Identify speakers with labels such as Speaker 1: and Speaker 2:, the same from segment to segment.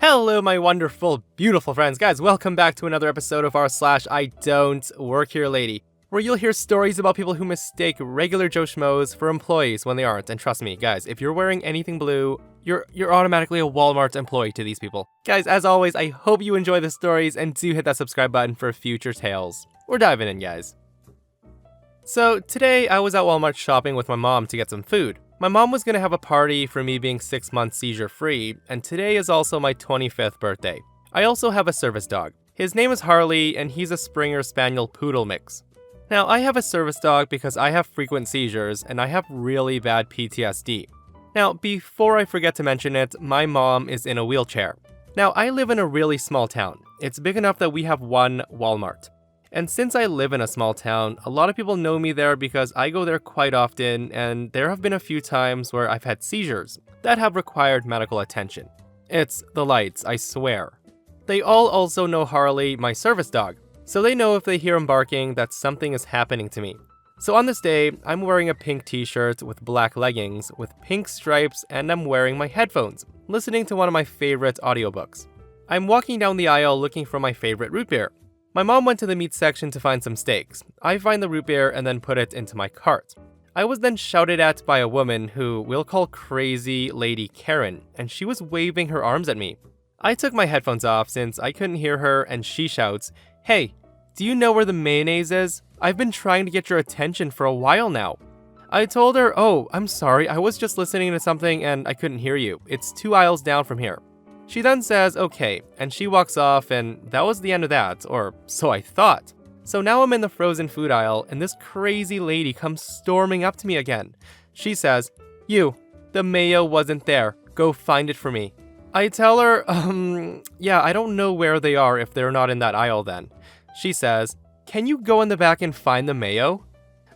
Speaker 1: Hello, my wonderful, beautiful friends. Guys, welcome back to another episode of our /IDontWorkHereLady, where you'll hear stories about people who mistake regular Joe Schmoes for employees when they aren't. And trust me, guys, if you're wearing anything blue, you're automatically a Walmart employee to these people. Guys, as always, I hope you enjoy the stories and do hit that subscribe button for future tales. We're diving in, guys. So today I was at Walmart shopping with my mom to get some food. My mom was going to have a party for me being 6 months seizure-free, and today is also my 25th birthday. I also have a service dog. His name is Harley, and he's a Springer Spaniel Poodle mix. Now, I have a service dog because I have frequent seizures, and I have really bad PTSD. Now, before I forget to mention it, my mom is in a wheelchair. Now, I live in a really small town. It's big enough that we have one Walmart. And since I live in a small town, a lot of people know me there because I go there quite often, and there have been a few times where I've had seizures that have required medical attention. It's the lights, I swear. They all also know Harley, my service dog, so they know if they hear him barking that something is happening to me. So on this day, I'm wearing a pink t-shirt with black leggings with pink stripes, and I'm wearing my headphones, listening to one of my favorite audiobooks. I'm walking down the aisle looking for my favorite root beer. My mom went to the meat section to find some steaks. I find the root beer and then put it into my cart. I was then shouted at by a woman who we'll call Crazy Lady Karen, and she was waving her arms at me. I took my headphones off since I couldn't hear her, and she shouts, "Hey, do you know where the mayonnaise is? I've been trying to get your attention for a while now." I told her, "Oh, I'm sorry, I was just listening to something and I couldn't hear you. It's 2 aisles down from here." She then says, "Okay," and she walks off, and that was the end of that, or so I thought. So now I'm in the frozen food aisle, and this crazy lady comes storming up to me again. She says, "You, the mayo wasn't there. Go find it for me." I tell her, yeah, I don't know where they are if they're not in that aisle then. She says, "Can you go in the back and find the mayo?"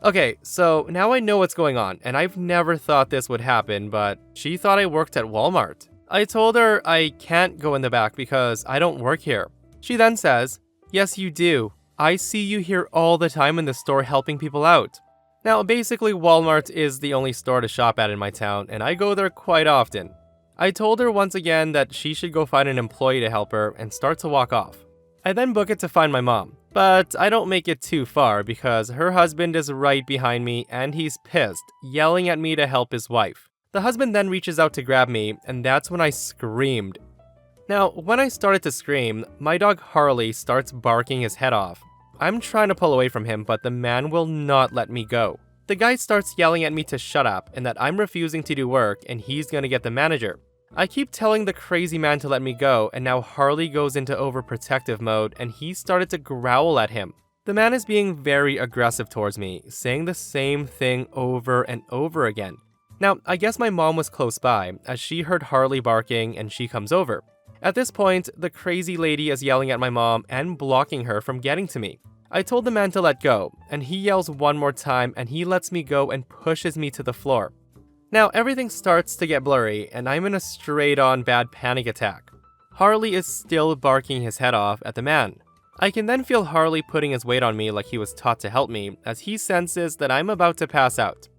Speaker 1: Okay, so now I know what's going on, and I've never thought this would happen, but she thought I worked at Walmart. I told her I can't go in the back because I don't work here. She then says, "Yes, you do. I see you here all the time in the store helping people out." Now, basically, Walmart is the only store to shop at in my town, and I go there quite often. I told her once again that she should go find an employee to help her and start to walk off. I then book it to find my mom, but I don't make it too far because her husband is right behind me and he's pissed, yelling at me to help his wife. The husband then reaches out to grab me, and that's when I screamed. Now, when I started to scream, my dog Harley starts barking his head off. I'm trying to pull away from him, but the man will not let me go. The guy starts yelling at me to shut up and that I'm refusing to do work and he's gonna get the manager. I keep telling the crazy man to let me go, and now Harley goes into overprotective mode and he started to growl at him. The man is being very aggressive towards me, saying the same thing over and over again. Now, I guess my mom was close by, as she heard Harley barking and she comes over. At this point, the crazy lady is yelling at my mom and blocking her from getting to me. I told the man to let go, and he yells one more time and he lets me go and pushes me to the floor. Now, everything starts to get blurry, and I'm in a straight-on bad panic attack. Harley is still barking his head off at the man. I can then feel Harley putting his weight on me like he was taught to help me, as he senses that I'm about to pass out.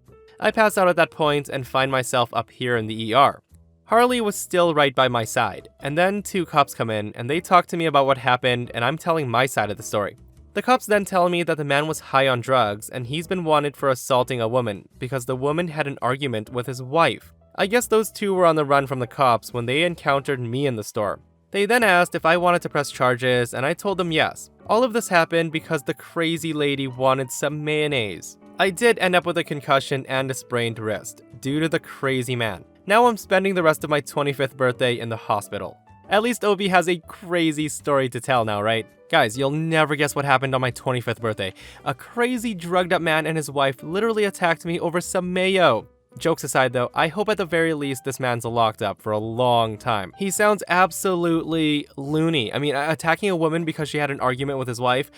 Speaker 1: I pass out at that point and find myself up here in the ER. Harley was still right by my side, and then 2 cops come in and they talk to me about what happened, and I'm telling my side of the story. The cops then tell me that the man was high on drugs and he's been wanted for assaulting a woman because the woman had an argument with his wife. I guess those 2 were on the run from the cops when they encountered me in the store. They then asked if I wanted to press charges, and I told them yes. All of this happened because the crazy lady wanted some mayonnaise. I did end up with a concussion and a sprained wrist, due to the crazy man. Now I'm spending the rest of my 25th birthday in the hospital. At least Obi has a crazy story to tell now, right? Guys, you'll never guess what happened on my 25th birthday. A crazy drugged up man and his wife literally attacked me over some mayo. Jokes aside though, I hope at the very least this man's locked up for a long time. He sounds absolutely loony. I mean, attacking a woman because she had an argument with his wife,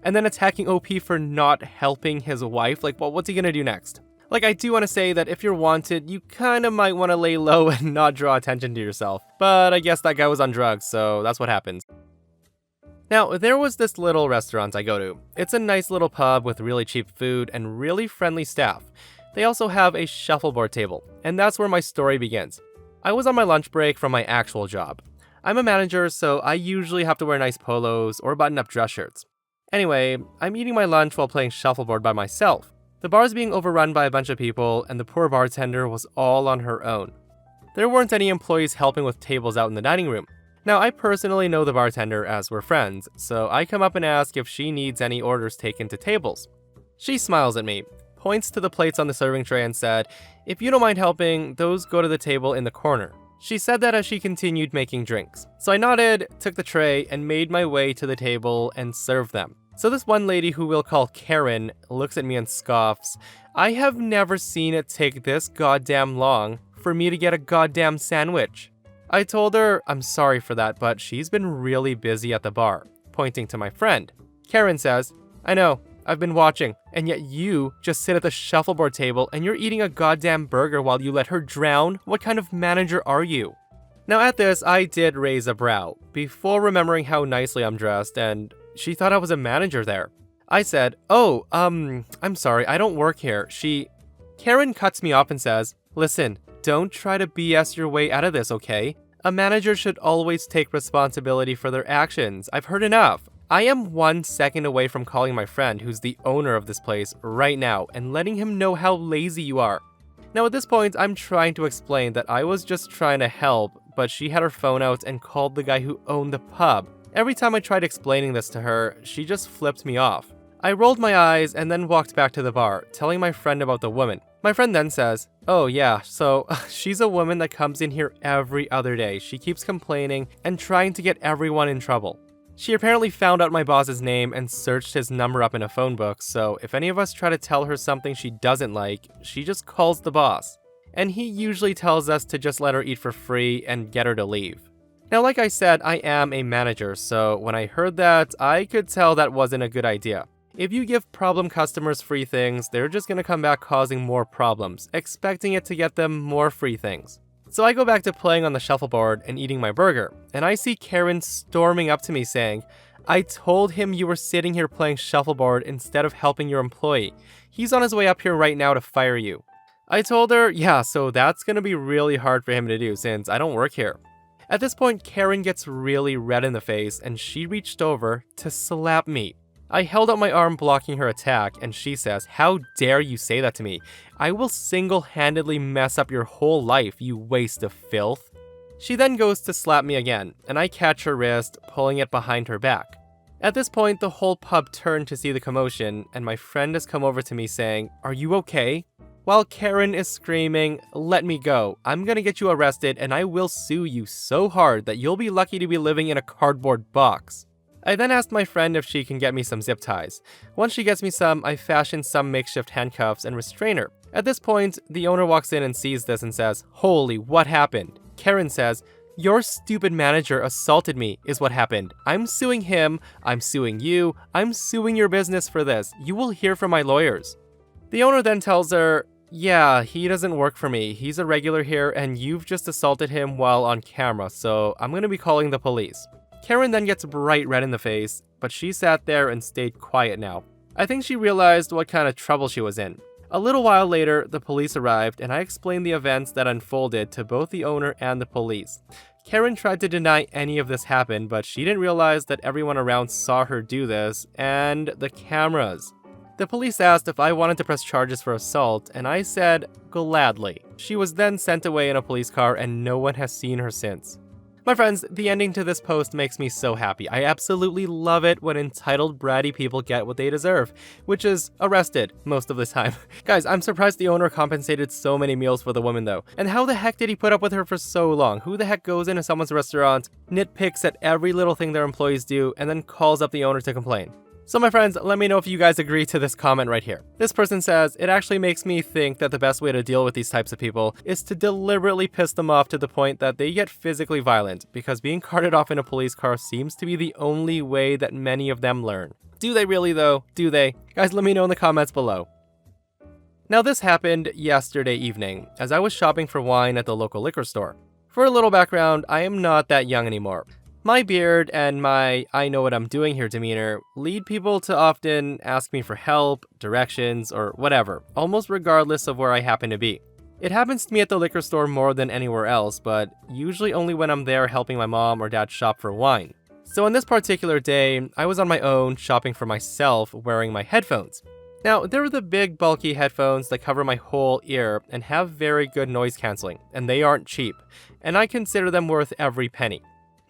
Speaker 1: and then attacking OP for not helping his wife. Like, well, what's he gonna do next? Like, I do want to say that if you're wanted, you kind of might want to lay low and not draw attention to yourself. But I guess that guy was on drugs, so that's what happens. Now, there was this little restaurant I go to. It's a nice little pub with really cheap food and really friendly staff. They also have a shuffleboard table, and that's where my story begins. I was on my lunch break from my actual job. I'm a manager, so I usually have to wear nice polos or button-up dress shirts. Anyway, I'm eating my lunch while playing shuffleboard by myself. The bar is being overrun by a bunch of people, and the poor bartender was all on her own. There weren't any employees helping with tables out in the dining room. Now, I personally know the bartender as we're friends, so I come up and ask if she needs any orders taken to tables. She smiles at me, points to the plates on the serving tray and said, "If you don't mind helping, those go to the table in the corner." She said that as she continued making drinks. So I nodded, took the tray, and made my way to the table and served them. So this one lady, who we'll call Karen, looks at me and scoffs. I have never seen it take this goddamn long for me to get a goddamn sandwich. I told her I'm sorry for that, but she's been really busy at the bar, pointing to my friend. Karen says, "I know, I've been watching, and yet you just sit at the shuffleboard table and you're eating a goddamn burger while you let her drown? What kind of manager are you?" Now at this, I did raise a brow, before remembering how nicely I'm dressed, and she thought I was a manager there. I said, "Oh, I'm sorry, I don't work here." Karen cuts me off and says, "Listen, don't try to BS your way out of this, okay? A manager should always take responsibility for their actions. I've heard enough. I am 1 second away from calling my friend, who's the owner of this place, right now, and letting him know how lazy you are." Now at this point, I'm trying to explain that I was just trying to help, but she had her phone out and called the guy who owned the pub. Every time I tried explaining this to her, she just flipped me off. I rolled my eyes and then walked back to the bar, telling my friend about the woman. My friend then says, "Oh yeah, so she's a woman that comes in here every other day. She keeps complaining and trying to get everyone in trouble. She apparently found out my boss's name and searched his number up in a phone book, so if any of us try to tell her something she doesn't like, she just calls the boss. And he usually tells us to just let her eat for free and get her to leave." Now, like I said, I am a manager, so when I heard that, I could tell that wasn't a good idea. If you give problem customers free things, they're just gonna come back causing more problems, expecting it to get them more free things. So I go back to playing on the shuffleboard and eating my burger, and I see Karen storming up to me saying, "I told him you were sitting here playing shuffleboard instead of helping your employee. He's on his way up here right now to fire you." I told her, yeah, so that's gonna be really hard for him to do since I don't work here. At this point, Karen gets really red in the face and she reached over to slap me. I held out my arm blocking her attack, and she says, "How dare you say that to me? I will single-handedly mess up your whole life, you waste of filth." She then goes to slap me again, and I catch her wrist, pulling it behind her back. At this point, the whole pub turned to see the commotion, and my friend has come over to me saying, "Are you okay?" While Karen is screaming, "Let me go. I'm gonna get you arrested, and I will sue you so hard that you'll be lucky to be living in a cardboard box." I then asked my friend if she can get me some zip ties. Once she gets me some, I fashion some makeshift handcuffs and restrain her. At this point, the owner walks in and sees this and says, "Holy, what happened?" Karen says, "Your stupid manager assaulted me, is what happened. I'm suing him, I'm suing you, I'm suing your business for this. You will hear from my lawyers." The owner then tells her, "Yeah, he doesn't work for me. He's a regular here and you've just assaulted him while on camera, so I'm gonna be calling the police." Karen then gets bright red in the face, but she sat there and stayed quiet now. I think she realized what kind of trouble she was in. A little while later, the police arrived and I explained the events that unfolded to both the owner and the police. Karen tried to deny any of this happened, but she didn't realize that everyone around saw her do this, and the cameras. The police asked if I wanted to press charges for assault, and I said gladly. She was then sent away in a police car and no one has seen her since. My friends, the ending to this post makes me so happy. I absolutely love it when entitled bratty people get what they deserve, which is arrested most of the time. Guys, I'm surprised the owner compensated so many meals for the woman though. And how the heck did he put up with her for so long? Who the heck goes into someone's restaurant, nitpicks at every little thing their employees do, and then calls up the owner to complain? So my friends, let me know if you guys agree to this comment right here. This person says, "It actually makes me think that the best way to deal with these types of people is to deliberately piss them off to the point that they get physically violent, because being carted off in a police car seems to be the only way that many of them learn." Do they really though? Do they? Guys, let me know in the comments below. Now this happened yesterday evening, as I was shopping for wine at the local liquor store. For a little background, I am not that young anymore. My beard and my "I know what I'm doing here" demeanor lead people to often ask me for help, directions, or whatever, almost regardless of where I happen to be. It happens to me at the liquor store more than anywhere else, but usually only when I'm there helping my mom or dad shop for wine. So on this particular day, I was on my own shopping for myself wearing my headphones. Now, they're the big bulky headphones that cover my whole ear and have very good noise cancelling, and they aren't cheap, and I consider them worth every penny.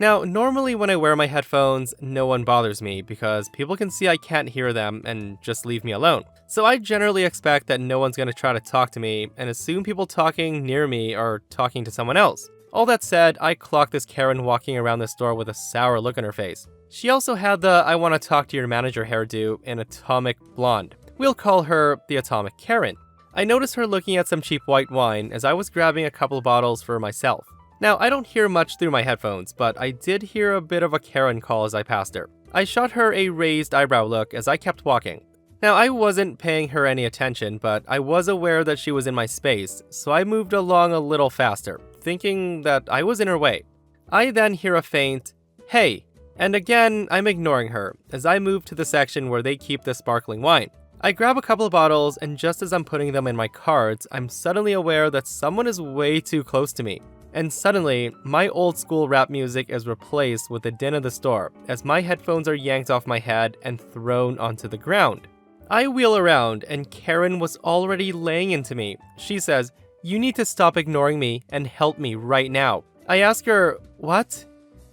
Speaker 1: Now, normally when I wear my headphones, no one bothers me because people can see I can't hear them and just leave me alone. So I generally expect that no one's going to try to talk to me and assume people talking near me are talking to someone else. All that said, I clocked this Karen walking around the store with a sour look on her face. She also had the I want to talk to your manager hairdo in atomic blonde. We'll call her the Atomic Karen. I noticed her looking at some cheap white wine as I was grabbing a couple bottles for myself. Now, I don't hear much through my headphones, but I did hear a bit of a Karen call as I passed her. I shot her a raised eyebrow look as I kept walking. Now, I wasn't paying her any attention, but I was aware that she was in my space, so I moved along a little faster, thinking that I was in her way. I then hear a faint, "Hey," and again, I'm ignoring her as I move to the section where they keep the sparkling wine. I grab a couple of bottles, and just as I'm putting them in my carts, I'm suddenly aware that someone is way too close to me. And suddenly, my old school rap music is replaced with the din of the store, as my headphones are yanked off my head and thrown onto the ground. I wheel around, and Karen was already laying into me. She says, "You need to stop ignoring me and help me right now." I ask her, "What?"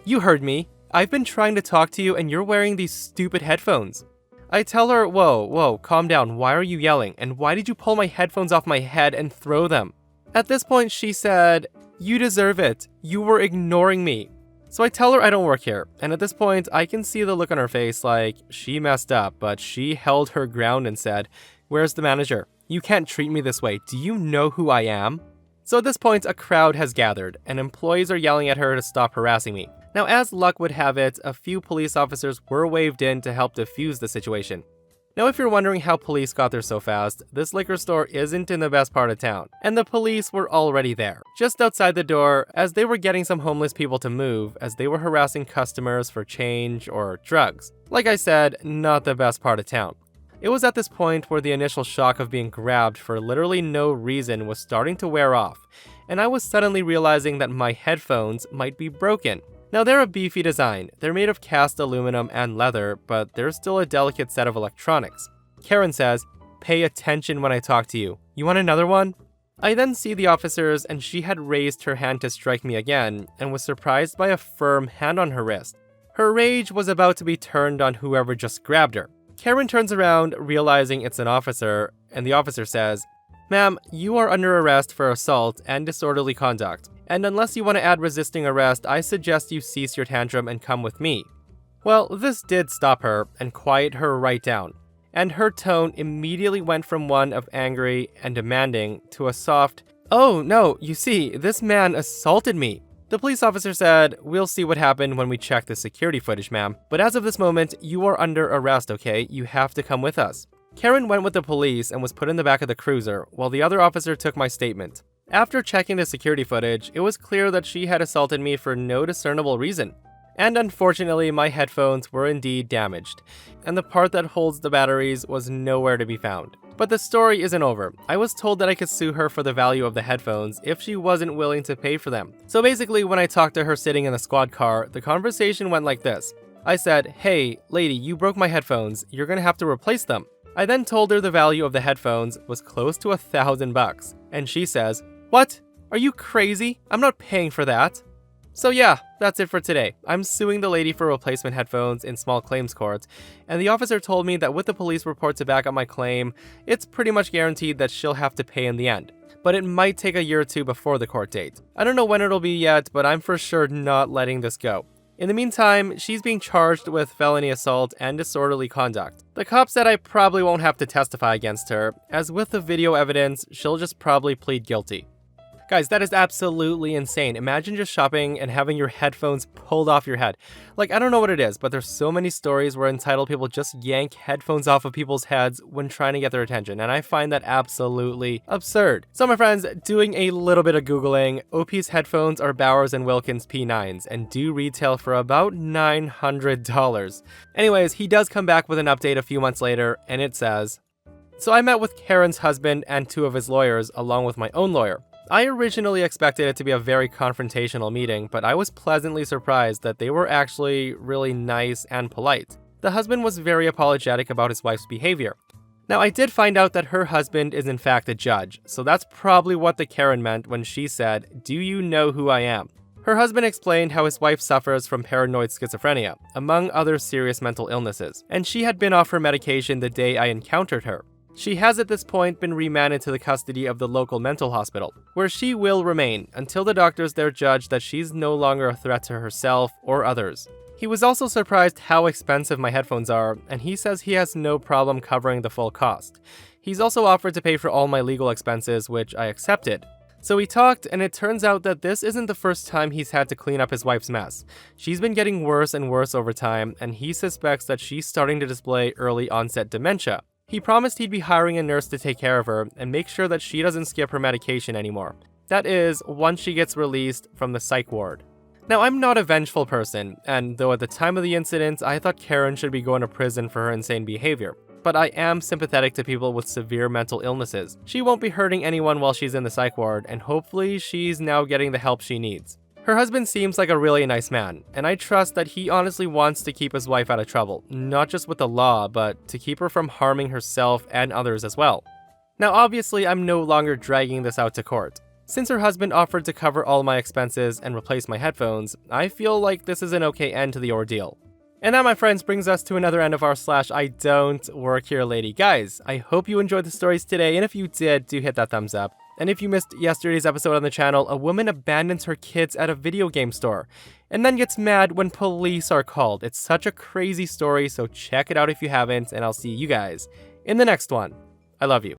Speaker 1: "You heard me. I've been trying to talk to you and you're wearing these stupid headphones." I tell her, whoa, calm down, why are you yelling? And why did you pull my headphones off my head and throw them? At this point, she said, "You deserve it. You were ignoring me." So I tell her I don't work here, and at this point, I can see the look on her face like she messed up, but she held her ground and said, "Where's the manager? You can't treat me this way. Do you know who I am?" So at this point, a crowd has gathered, and employees are yelling at her to stop harassing me. Now, as luck would have it, a few police officers were waved in to help defuse the situation. Now, if you're wondering how police got there so fast, this liquor store isn't in the best part of town, and the police were already there, just outside the door, as they were getting some homeless people to move, as they were harassing customers for change or drugs. Like I said, not the best part of town. It was at this point where the initial shock of being grabbed for literally no reason was starting to wear off, and I was suddenly realizing that my headphones might be broken. Now, they're a beefy design. They're made of cast aluminum and leather, but they're still a delicate set of electronics. Karen says, "Pay attention when I talk to you. You want another one?" I then see the officers, and she had raised her hand to strike me again, and was surprised by a firm hand on her wrist. Her rage was about to be turned on whoever just grabbed her. Karen turns around, realizing it's an officer, and the officer says, "Ma'am, you are under arrest for assault and disorderly conduct. And unless you want to add resisting arrest, I suggest you cease your tantrum and come with me." Well, this did stop her and quiet her right down, and her tone immediately went from one of angry and demanding to a soft, "Oh no, you see, this man assaulted me." The police officer said, "We'll see what happened when we check the security footage, ma'am. But as of this moment, you are under arrest, okay? You have to come with us." Karen went with the police and was put in the back of the cruiser, while the other officer took my statement. After checking the security footage, it was clear that she had assaulted me for no discernible reason. And unfortunately, my headphones were indeed damaged, and the part that holds the batteries was nowhere to be found. But the story isn't over. I was told that I could sue her for the value of the headphones if she wasn't willing to pay for them. So basically, when I talked to her sitting in the squad car, the conversation went like this. I said, "Hey, lady, you broke my headphones. You're gonna have to replace them." I then told her the value of the headphones was close to $1,000, and she says, "What? Are you crazy? I'm not paying for that." So yeah, that's it for today. I'm suing the lady for replacement headphones in small claims court, and the officer told me that with the police report to back up my claim, it's pretty much guaranteed that she'll have to pay in the end. But it might take a year or two before the court date. I don't know when it'll be yet, but I'm for sure not letting this go. In the meantime, she's being charged with felony assault and disorderly conduct. The cop said I probably won't have to testify against her, as with the video evidence, she'll just probably plead guilty. Guys, that is absolutely insane. Imagine just shopping and having your headphones pulled off your head. Like, I don't know what it is, but there's so many stories where entitled people just yank headphones off of people's heads when trying to get their attention, and I find that absolutely absurd. So my friends, doing a little bit of Googling, OP's headphones are Bowers & Wilkins P9s and do retail for about $900. Anyways, he does come back with an update a few months later, and it says, "So I met with Karen's husband and two of his lawyers along with my own lawyer. I originally expected it to be a very confrontational meeting, but I was pleasantly surprised that they were actually really nice and polite. The husband was very apologetic about his wife's behavior. Now, I did find out that her husband is in fact a judge, so that's probably what the Karen meant when she said, "Do you know who I am?" Her husband explained how his wife suffers from paranoid schizophrenia, among other serious mental illnesses, and she had been off her medication the day I encountered her. She has at this point been remanded to the custody of the local mental hospital, where she will remain until the doctors there judge that she's no longer a threat to herself or others. He was also surprised how expensive my headphones are, and he says he has no problem covering the full cost. He's also offered to pay for all my legal expenses, which I accepted. So we talked, and it turns out that this isn't the first time he's had to clean up his wife's mess. She's been getting worse and worse over time, and he suspects that she's starting to display early onset dementia. He promised he'd be hiring a nurse to take care of her and make sure that she doesn't skip her medication anymore. That is, once she gets released from the psych ward. Now, I'm not a vengeful person, and though at the time of the incident, I thought Karen should be going to prison for her insane behavior. But I am sympathetic to people with severe mental illnesses. She won't be hurting anyone while she's in the psych ward, and hopefully she's now getting the help she needs. Her husband seems like a really nice man, and I trust that he honestly wants to keep his wife out of trouble, not just with the law, but to keep her from harming herself and others as well. Now, obviously, I'm no longer dragging this out to court. Since her husband offered to cover all my expenses and replace my headphones, I feel like this is an okay end to the ordeal. And that, my friends, brings us to another end of our /IDontWorkHereLady. Guys, I hope you enjoyed the stories today, and if you did, do hit that thumbs up. And if you missed yesterday's episode on the channel, a woman abandons her kids at a video game store and then gets mad when police are called. It's such a crazy story, so check it out if you haven't, and I'll see you guys in the next one. I love you.